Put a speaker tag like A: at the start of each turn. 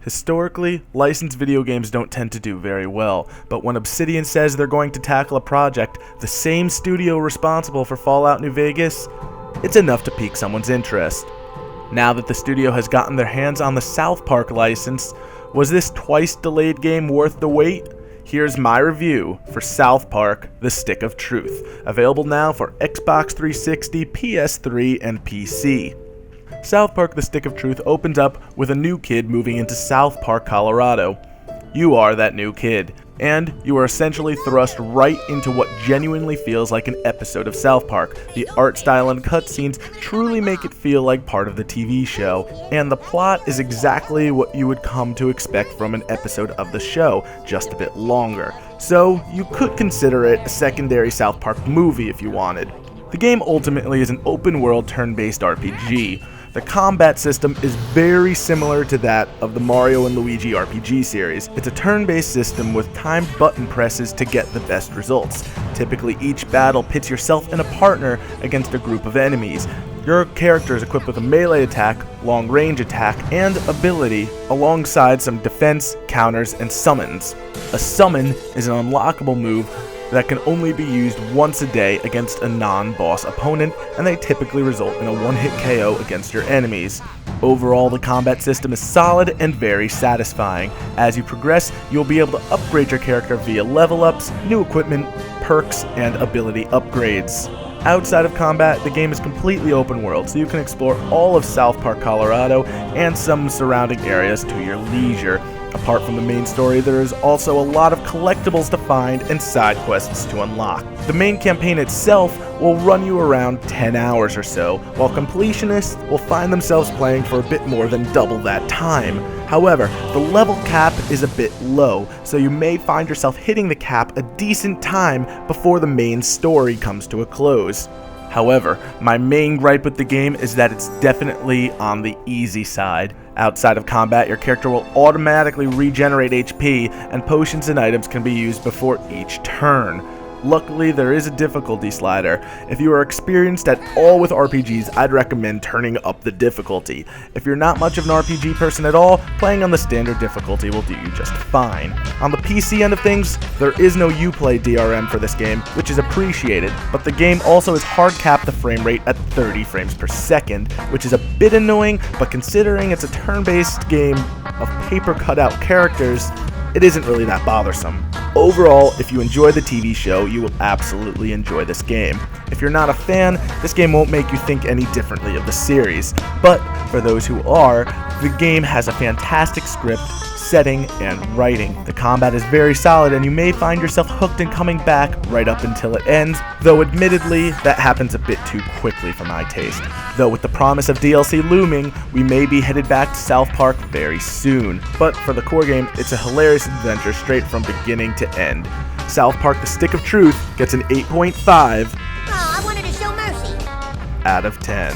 A: Historically, licensed video games don't tend to do very well, but when Obsidian says they're going to tackle a project, the same studio responsible for Fallout New Vegas, it's enough to pique someone's interest. Now that the studio has gotten their hands on the South Park license, was this twice-delayed game worth the wait? Here's my review for South Park: The Stick of Truth, available now for Xbox 360, PS3, and PC. South Park: The Stick of Truth opens up with a new kid moving into South Park, Colorado. You are that new kid, and you are essentially thrust right into what genuinely feels like an episode of South Park. The art style and cutscenes truly make it feel like part of the TV show, and the plot is exactly what you would come to expect from an episode of the show, just a bit longer. So you could consider it a secondary South Park movie if you wanted. The game ultimately is an open-world turn-based RPG. The combat system is very similar to that of the Mario & Luigi RPG series. It's a turn-based system with timed button presses to get the best results. Typically, each battle pits yourself and a partner against a group of enemies. Your character is equipped with a melee attack, long-range attack, and ability, alongside some defense, counters, and summons. A summon is an unlockable move that can only be used once a day against a non-boss opponent, and they typically result in a one-hit KO against your enemies. Overall, the combat system is solid and very satisfying. As you progress, you'll be able to upgrade your character via level ups, new equipment, perks, and ability upgrades. Outside of combat, the game is completely open world, so you can explore all of South Park, Colorado, and some surrounding areas to your leisure. Apart from the main story, there is also a lot of collectibles to find and side quests to unlock. The main campaign itself will run you around 10 hours or so, while completionists will find themselves playing for a bit more than double that time. However, the level cap is a bit low, so you may find yourself hitting the cap a decent time before the main story comes to a close. However, my main gripe with the game is that it's definitely on the easy side. Outside of combat, your character will automatically regenerate HP, and potions and items can be used before each turn. Luckily, there is a difficulty slider. If you are experienced at all with RPGs, I'd recommend turning up the difficulty. If you're not much of an RPG person at all, playing on the standard difficulty will do you just fine. On the PC end of things, there is no Uplay Drm for this game, which is appreciated, but the game also has hard-capped the frame rate at 30 frames per second, which is a bit annoying, but considering it's a turn-based game of paper-cutout characters, it isn't really that bothersome. Overall, if you enjoy the TV show, you will absolutely enjoy this game. If you're not a fan, this game won't make you think any differently of the series. But for those who are, the game has a fantastic script, setting, and writing. The combat is very solid, and you may find yourself hooked and coming back right up until it ends, though admittedly, that happens a bit too quickly for my taste. Though with the promise of DLC looming, we may be headed back to South Park very soon. But for the core game, it's a hilarious adventure straight from beginning to end. South Park: The Stick of Truth gets an 8.5
B: I wanted to show mercy.
A: out of 10.